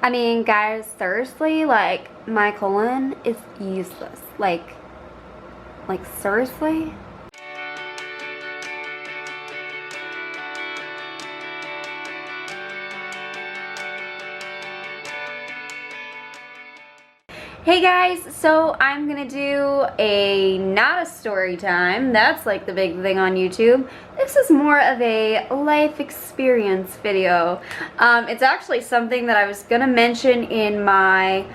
I mean, guys, seriously, like, my colon is useless. Like, seriously? Hey guys, so I'm gonna do not a story time. That's like the big thing on YouTube. This is more of a life experience video. It's actually something that I was gonna mention in my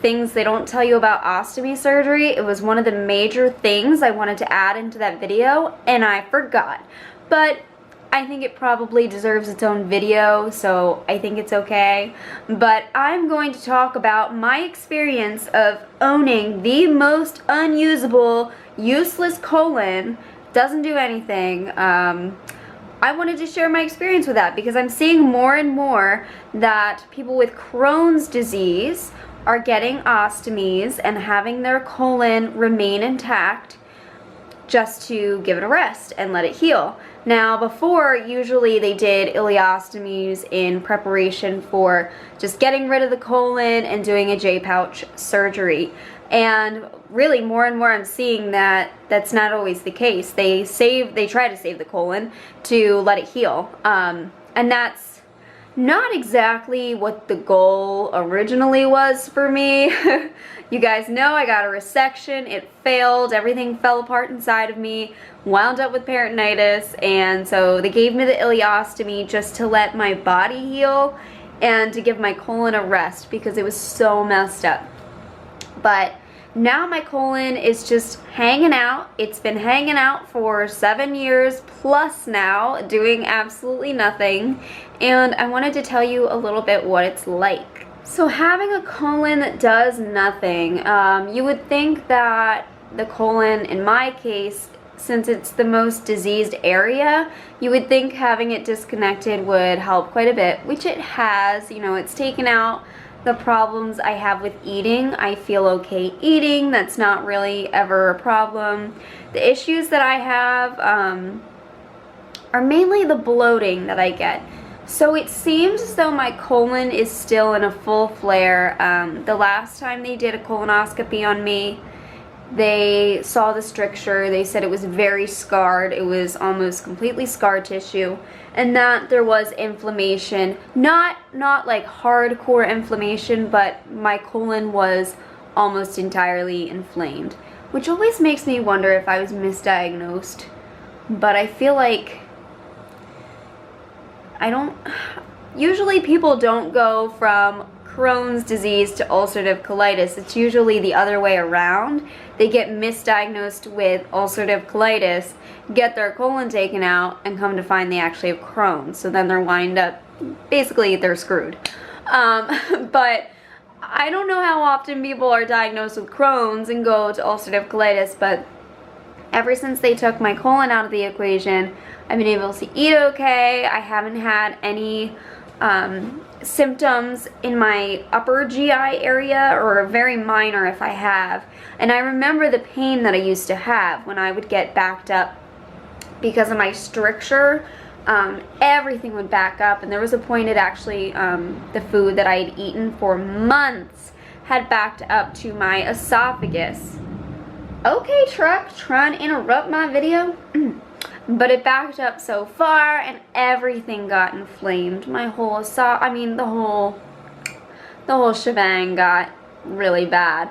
things they don't tell you about ostomy surgery. It was one of the major things I wanted to add into that video, and I forgot. But I think it probably deserves its own video, so I think it's okay. But I'm going to talk about my experience of owning the most unusable, useless colon. Doesn't do anything. I wanted to share my experience with that because I'm seeing more and more that people with Crohn's disease are getting ostomies and having their colon remain intact just to give it a rest and let it heal. Now, before, usually they did ileostomies in preparation for just getting rid of the colon and doing a J-pouch surgery. And really, more and more I'm seeing that that's not always the case. They try to save the colon to let it heal. And that's not exactly what the goal originally was for me. You guys know I got a resection, it failed, everything fell apart inside of me, wound up with peritonitis, and so they gave me the ileostomy just to let my body heal and to give my colon a rest because it was so messed up. But now my colon is just hanging out. It's been hanging out for 7 years plus now, doing absolutely nothing, and I wanted to tell you a little bit what it's like. So having a colon that does nothing, you would think that the colon, in my case, since it's the most diseased area, you would think having it disconnected would help quite a bit, which it has. You know, it's taken out the problems I have with eating. I feel okay eating. That's not really ever a problem. The issues that I have are mainly the bloating that I get. So it seems as though my colon is still in a full flare. The last time they did a colonoscopy on me, they saw the stricture. They said it was very scarred. It was almost completely scar tissue, and that there was inflammation. Not like hardcore inflammation, but my colon was almost entirely inflamed, which always makes me wonder if I was misdiagnosed. But I feel like usually people don't go from Crohn's disease to ulcerative colitis. It's usually the other way around. They get misdiagnosed with ulcerative colitis, get their colon taken out, and come to find they actually have Crohn's. So then they're wind up, basically they're screwed. But I don't know how often people are diagnosed with Crohn's and go to ulcerative colitis, but ever since they took my colon out of the equation, I've been able to eat okay. I haven't had any symptoms in my upper GI area, or very minor if I have. And I remember the pain that I used to have when I would get backed up because of my stricture. Everything would back up, and there was a point it actually, the food that I had eaten for months had backed up to my esophagus. Okay, truck, trying to interrupt my video. But it backed up so far and everything got inflamed. My whole the whole shebang got really bad.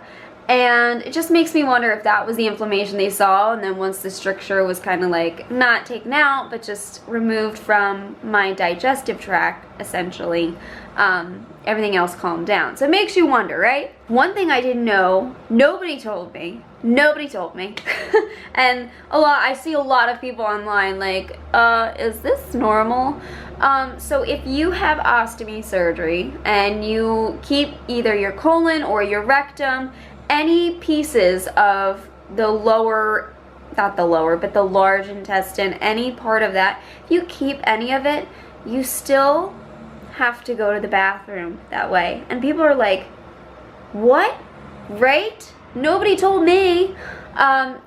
And it just makes me wonder if that was the inflammation they saw, and then once the stricture was kind of like not taken out but just removed from my digestive tract, essentially, everything else calmed down. So it makes you wonder, right? One thing I didn't know, nobody told me, and I see a lot of people online like, is this normal? So if you have ostomy surgery and you keep either your colon or your rectum, any pieces of the lower, not the lower, but the large intestine, any part of that, if you keep any of it, you still have to go to the bathroom that way. And people are like, what? Right? Nobody told me.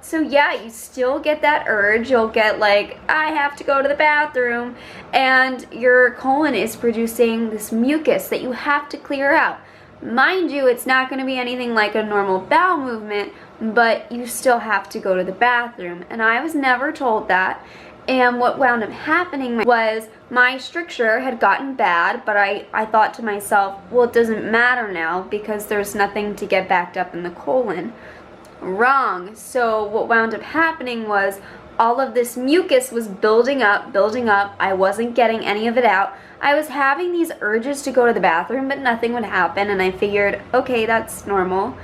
So yeah, you still get that urge. You'll get like, I have to go to the bathroom, and your colon is producing this mucus that you have to clear out. Mind you, it's not going to be anything like a normal bowel movement, but you still have to go to the bathroom. And I was never told that. And what wound up happening was my stricture had gotten bad, but I thought to myself, well, it doesn't matter now because there's nothing to get backed up in the colon. Wrong. So what wound up happening was all of this mucus was building up. I wasn't getting any of it out. I was having these urges to go to the bathroom, but nothing would happen, and I figured, okay, that's normal.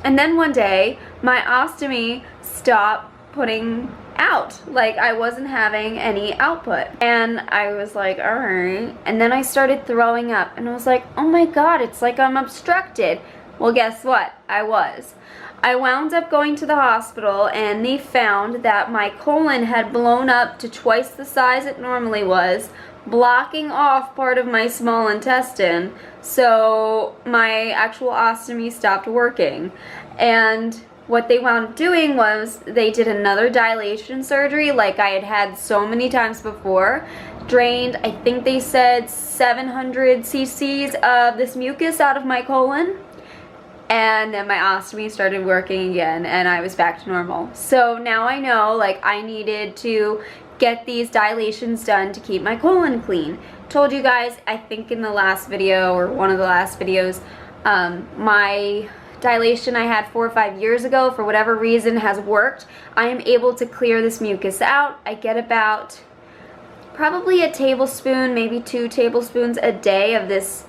And then one day, my ostomy stopped putting out. Like, I wasn't having any output. And I was like, all right. And then I started throwing up, and I was like, oh my God, it's like I'm obstructed. Well, guess what? I was. I wound up going to the hospital, and they found that my colon had blown up to twice the size it normally was, blocking off part of my small intestine, so my actual ostomy stopped working. And what they wound up doing was they did another dilation surgery like I had had so many times before, drained, I think they said 700 cc's of this mucus out of my colon, and then my ostomy started working again, and I was back to normal. So now I know, like, I needed to get these dilations done to keep my colon clean. Told you guys, I think in the last video, or one of the last videos, my dilation I had 4 or 5 years ago, for whatever reason, has worked. I am able to clear this mucus out. I get about probably a tablespoon, maybe 2 tablespoons a day of this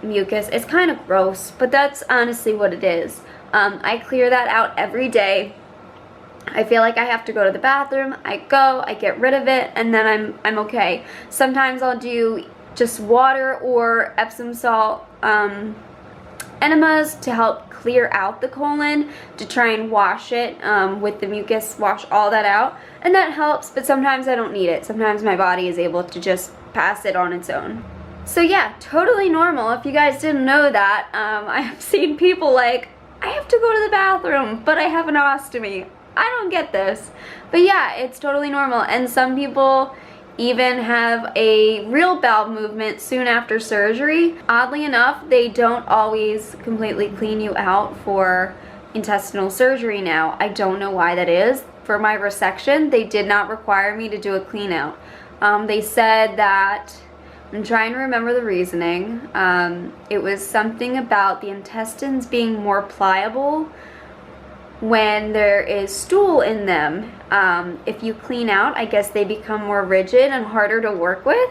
mucus. It's kind of gross, but that's honestly what it is. I clear that out every day. I feel like I have to go to the bathroom. I go, I get rid of it, and then I'm okay. Sometimes I'll do just water or Epsom salt enemas to help clear out the colon, to try and wash it with the mucus, wash all that out, and that helps, but sometimes I don't need it. Sometimes my body is able to just pass it on its own. So yeah, totally normal. If you guys didn't know that, I have seen people like, I have to go to the bathroom, but I have an ostomy. I don't get this. But yeah, it's totally normal. And some people even have a real bowel movement soon after surgery. Oddly enough, they don't always completely clean you out for intestinal surgery now. I don't know why that is. For my resection, they did not require me to do a clean out. They said that, I'm trying to remember the reasoning, it was something about the intestines being more pliable when there is stool in them. If you clean out, I guess they become more rigid and harder to work with.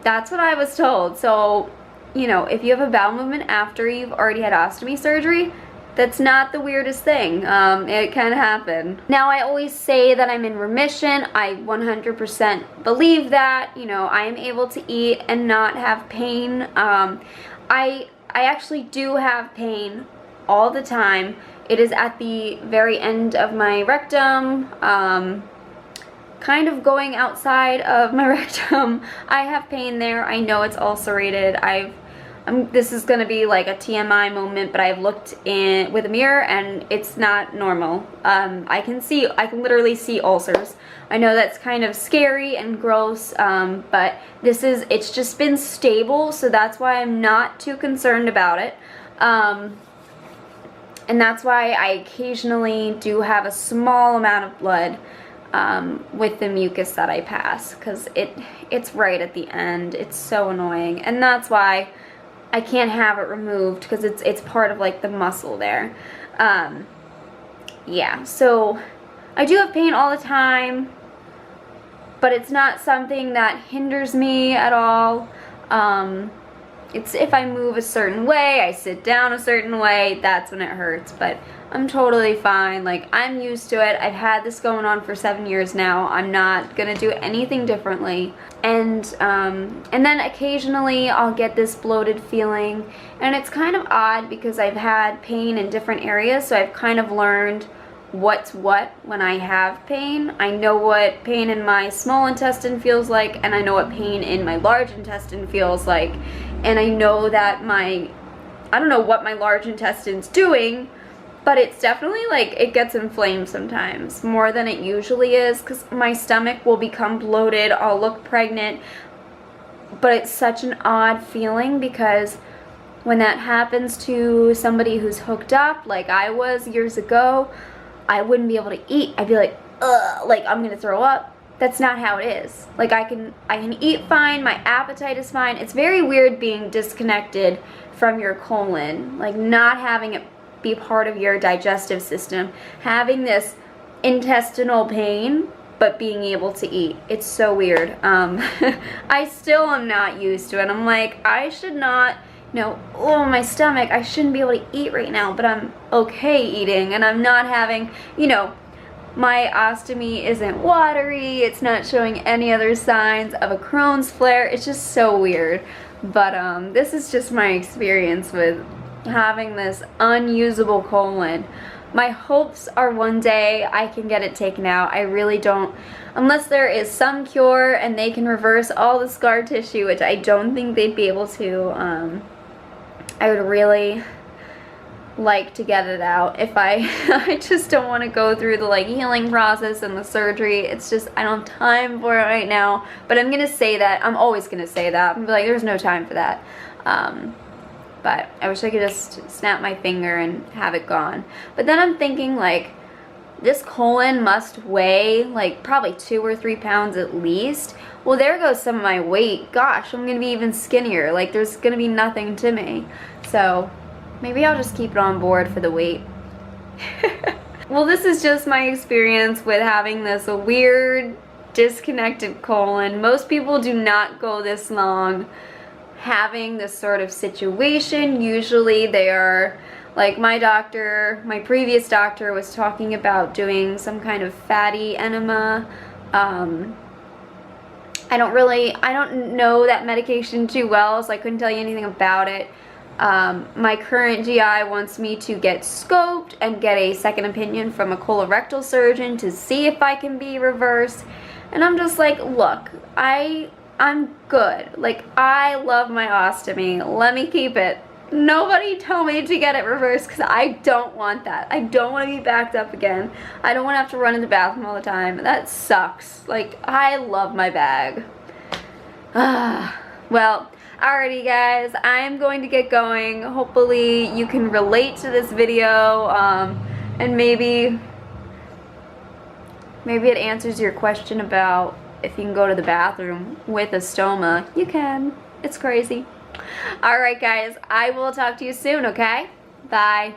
That's what I was told. So, you know, if you have a bowel movement after you've already had ostomy surgery, that's not the weirdest thing. It can happen. Now, I always say that I'm in remission. I 100% believe that. You know, I am able to eat and not have pain. I actually do have pain all the time. It is at the very end of my rectum, kind of going outside of my rectum. I have pain there. I know it's ulcerated. This is gonna be like a TMI moment, but I've looked in with a mirror and it's not normal. I can literally see ulcers. I know that's kind of scary and gross, but it's just been stable, so that's why I'm not too concerned about it. And that's why I occasionally do have a small amount of blood with the mucus that I pass, because it's right at the end. It's so annoying, and that's why I can't have it removed, because it's part of like the muscle there. Yeah, so I do have pain all the time, but it's not something that hinders me at all. It's if I move a certain way, I sit down a certain way, that's when it hurts, but I'm totally fine. Like, I'm used to it. I've had this going on for 7 years now. I'm not gonna do anything differently. And then occasionally I'll get this bloated feeling, and it's kind of odd because I've had pain in different areas, so I've kind of learned what's what when I have pain. I know what pain in my small intestine feels like, and I know what pain in my large intestine feels like. And I know that I don't know what my large intestine's doing, but it's definitely like it gets inflamed sometimes more than it usually is, because my stomach will become bloated, I'll look pregnant, but it's such an odd feeling because when that happens to somebody who's hooked up like I was years ago, I wouldn't be able to eat. I'd be like, ugh, like I'm gonna throw up. That's not how it is. Like I can eat fine, my appetite is fine. It's very weird being disconnected from your colon, like not having it be part of your digestive system, having this intestinal pain but being able to eat. It's so weird. I still am not used to it. I'm like, I should not, oh, my stomach, I shouldn't be able to eat right now, but I'm okay eating, and I'm not having, my ostomy isn't watery, it's not showing any other signs of a Crohn's flare. It's just so weird. But this is just my experience with having this unusable colon. My hopes are one day I can get it taken out. I really don't, unless there is some cure and they can reverse all the scar tissue, which I don't think they'd be able to. I would really like to get it out. If I just don't want to go through the like healing process and the surgery. It's just, I don't have time for it right now. But I'm gonna say that. I'm always gonna say that. I'm gonna be like, there's no time for that. But I wish I could just snap my finger and have it gone. But then I'm thinking, like, this colon must weigh like probably 2 or 3 pounds at least. Well, there goes some of my weight. Gosh, I'm gonna be even skinnier. Like, there's gonna be nothing to me. So maybe I'll just keep it on board for the weight. Well, this is just my experience with having this weird disconnected colon. Most people do not go this long having this sort of situation. Usually they are, like my doctor, my previous doctor was talking about doing some kind of fatty enema. I don't know that medication too well, so I couldn't tell you anything about it. My current GI wants me to get scoped and get a second opinion from a colorectal surgeon to see if I can be reversed. And I'm just like, look, I'm good. Like, I love my ostomy. Let me keep it. Nobody tell me to get it reversed, because I don't want that. I don't want to be backed up again. I don't want to have to run in the bathroom all the time. That sucks. Like, I love my bag. Well, alrighty guys, I'm going to get going. Hopefully you can relate to this video, and maybe it answers your question about if you can go to the bathroom with a stoma. You can. It's crazy. Alright guys, I will talk to you soon, okay? Bye.